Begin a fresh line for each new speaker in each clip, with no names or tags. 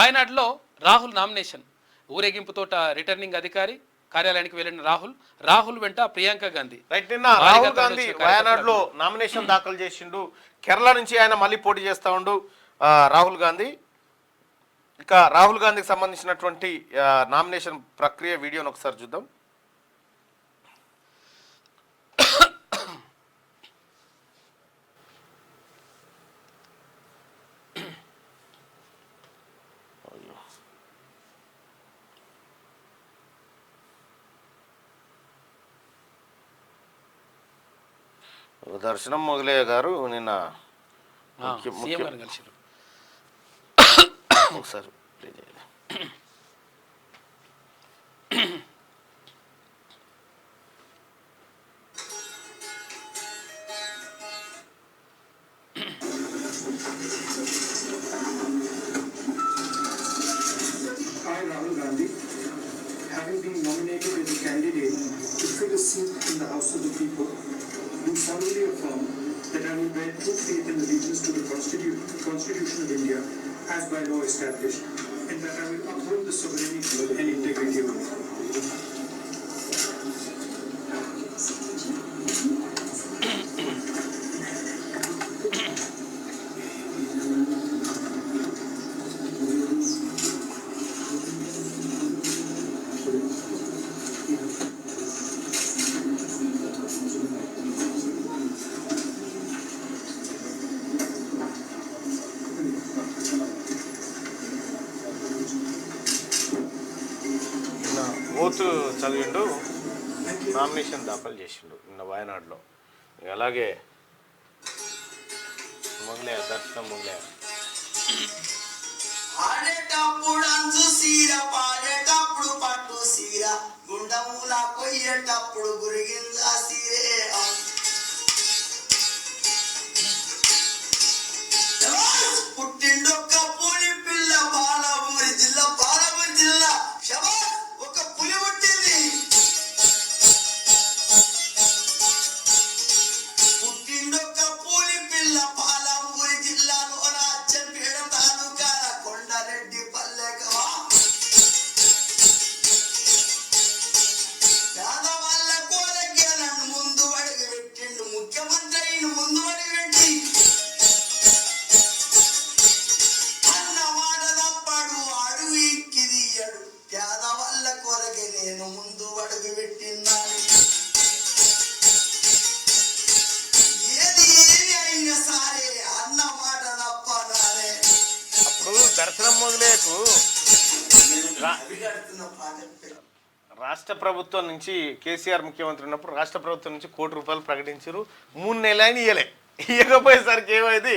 వాయనాడులో Rahul nomination ఊరేగింపుతోట returning అధికారి కార్యాలయానికి వెళ్లిన రాహుల్ వెంట ప్రియాంక గాంధీ.
రైట్, నిన్న రాహుల్ గాంధీ వాయనాడులో నామినేషన్ దాఖలు చేసిండు. కేరళ నుంచి ఆయన మళ్ళీ పోటీ చేస్తా ఉండు రాహుల్ గాంధీ. ఇక రాహుల్ గాంధీకి సంబంధించినటువంటి నామినేషన్ ప్రక్రియ వీడియోని ఒకసారి చూద్దాం. దర్శనం మొగలయ్య గారు నిన్న ఒకసారి
Rahul Gandhi, having been nominated as a candidate to fill a seat in the House of the People, do solemnly affirm that I will bear true faith and allegiance to the Constitution of India as by law established, and that I will uphold the sovereignty and integrity of India.
ఓతు చదివిండు, nomination దాఖలు చేసిండు నిన్న వాయనాడులో. అలాగే మొగలయ్య దర్శనం మొగలయ్య
ఆడేటప్పుడు అంచు సీర పాడేటప్పుడు పట్టు సీర గుండముల కొయ్యేటప్పుడు గురిగింజ సీరే పుట్టిండొక్క పులి పిల్ల పాలమూరి జిల్లా పాలమూరి జిల్లా శబాష్ ఒక పులి పుట్టింది. పుట్టిండొక్క పులి పిల్ల పాలమూరి జిల్లాలో అచ్చంపేట తాలూకా కొండారెడ్డి పల్లెకవా పేదవాళ్ళ కోరికే నన్ను ముందు అడుగు పెట్టిండు ముఖ్యమంత్రి ముందు అడుగు పెట్టి అన్న మాట తప్పడు అడుగు ఇక్కిదియ్యడు పేదవాళ్ళ కొరకే నేను ముందు అడుగు పెట్టిన్నాను. ఏది ఏది అయినా సరే అన్న మాట తప్పనానే.
అప్పుడు దర్శనం మొగలయ్యకు రాష్ట్ర ప్రభుత్వం నుంచి కేసీఆర్ ముఖ్యమంత్రి ఉన్నప్పుడు రాష్ట్ర ప్రభుత్వం నుంచి ₹1 ప్రకటించారు. 3 నెలలు ఇయ్యలే. ఇవ్వకపోయేసరికి ఏమైంది,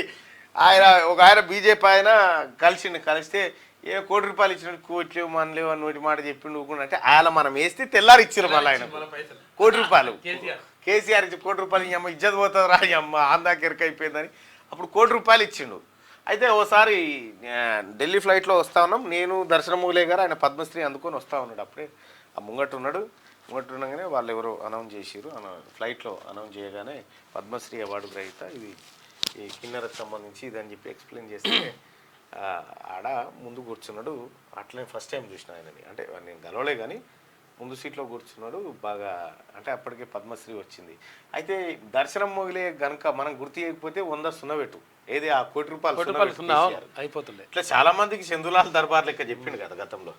ఆయన బీజేపీ ఆయన కలిస్తే ₹1 ఇచ్చినట్టు కోట్లు మనలేవు అని నోటి మాట చెప్పిండు ఊరుకుంటే ఆయన మనం వేస్తే తెల్లారి ఇచ్చారు. మళ్ళీ ఆయన ₹1 కేసీఆర్ ఇచ్చి ₹1 అమ్మ ఇజ్జత్ పోతుంది రా అమ్మ ఆందాకి ఎరకైపోయిందని అప్పుడు ₹1 ఇచ్చిండు. అయితే ఓసారి ఢిల్లీ ఫ్లైట్లో వస్తా ఉన్నాం, నేను దర్శనం మొగలయ్య గారు, ఆయన పద్మశ్రీ అందుకొని వస్తూ ఉన్నాడు. అప్పుడే ఆ ముంగట్టు ఉండగానే వాళ్ళు ఎవరో అనౌన్స్ చేసిరు. ఫ్లైట్లో అనౌన్స్ చేయగానే పద్మశ్రీ అవార్డు గ్రహీత ఇది ఈ కిన్నెరకు సంబంధించి ఇదని చెప్పి ఎక్స్ప్లెయిన్ చేస్తే ఆడ ముందు కూర్చున్నాడు. అట్లనే ఫస్ట్ టైం చూసిన ఆయనని, అంటే నేను గెలవలే కానీ ముందు సీట్లో కూర్చున్నాడు. బాగా అంటే అప్పటికే పద్మశ్రీ వచ్చింది. అయితే దర్శనం మొగలయ్య కనుక మనం గుర్తు చేయకపోతే 100 సున్నబెట్టు ఏది ఆ ₹1
అయిపోతుండే.
ఇట్లా చాలా మందికి చందులాల్ దర్బార్ లెక్క చెప్పిండు కదా గతంలో.